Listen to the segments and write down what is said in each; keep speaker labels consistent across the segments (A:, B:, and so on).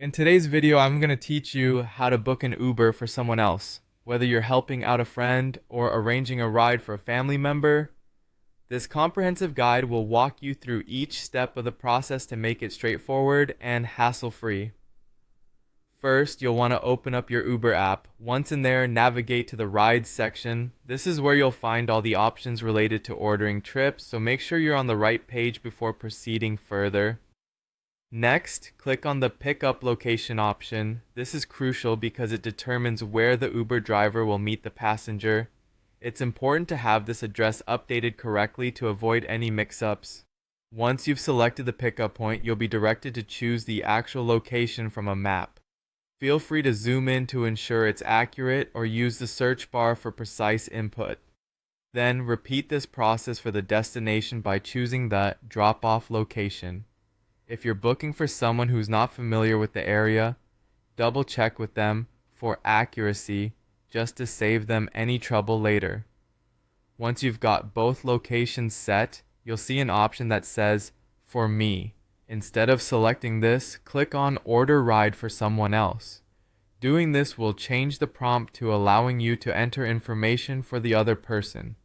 A: In today's video, I'm going to teach you how to book an Uber for someone else. Whether you're helping out a friend or arranging a ride for a family member, this comprehensive guide will walk you through each step of the process to make it straightforward and hassle-free. First, you'll want to open up your Uber app. Once in there, navigate to the Rides section. This is where you'll find all the options related to ordering trips, so make sure you're on the right page before proceeding further. Next, click on the Pickup Location option. This is crucial because it determines where the Uber driver will meet the passenger. It's important to have this address updated correctly to avoid any mix-ups. Once you've selected the pickup point, you'll be directed to choose the actual location from a map. Feel free to zoom in to ensure it's accurate or use the search bar for precise input. Then repeat this process for the destination by choosing the drop-off location. If you're booking for someone who's not familiar with the area, double check with them for accuracy just to save them any trouble later. Once you've got both locations set, you'll see an option that says "For me." Instead of selecting this, click on Order Ride for someone else. Doing this will change the prompt to allowing you to enter information for the other person.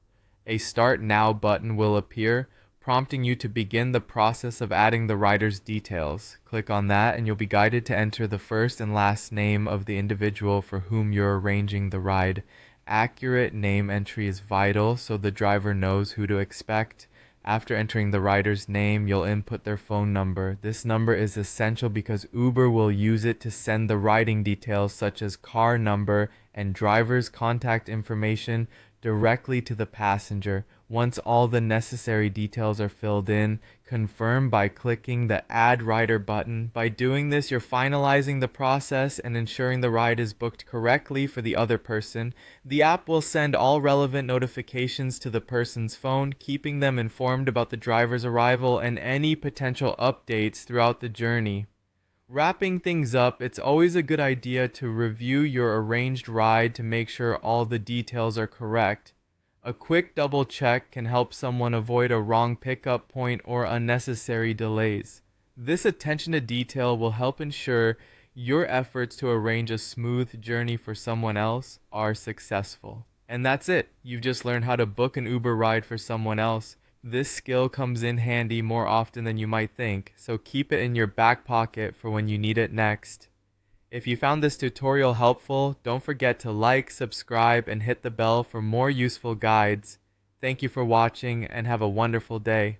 A: A Start Now button will appear, prompting you to begin the process of adding the rider's details. Click on that and you'll be guided to enter the first and last name of the individual for whom you're arranging the ride. Accurate name entry is vital so the driver knows who to expect. After entering the rider's name, you'll input their phone number. This number is essential because Uber will use it to send the riding details such as car number and driver's contact information directly to the passenger. Once all the necessary details are filled in, confirm by clicking the Add Rider button. By doing this, you're finalizing the process and ensuring the ride is booked correctly for the other person. The app will send all relevant notifications to the person's phone, keeping them informed about the driver's arrival and any potential updates throughout the journey. Wrapping things up, it's always a good idea to review your arranged ride to make sure all the details are correct. A quick double check can help someone avoid a wrong pickup point or unnecessary delays. This attention to detail will help ensure your efforts to arrange a smooth journey for someone else are successful. And that's it. You've just learned how to book an Uber ride for someone else. This skill comes in handy more often than you might think, so keep it in your back pocket for when you need it next. If you found this tutorial helpful, don't forget to like, subscribe, and hit the bell for more useful guides. Thank you for watching and have a wonderful day.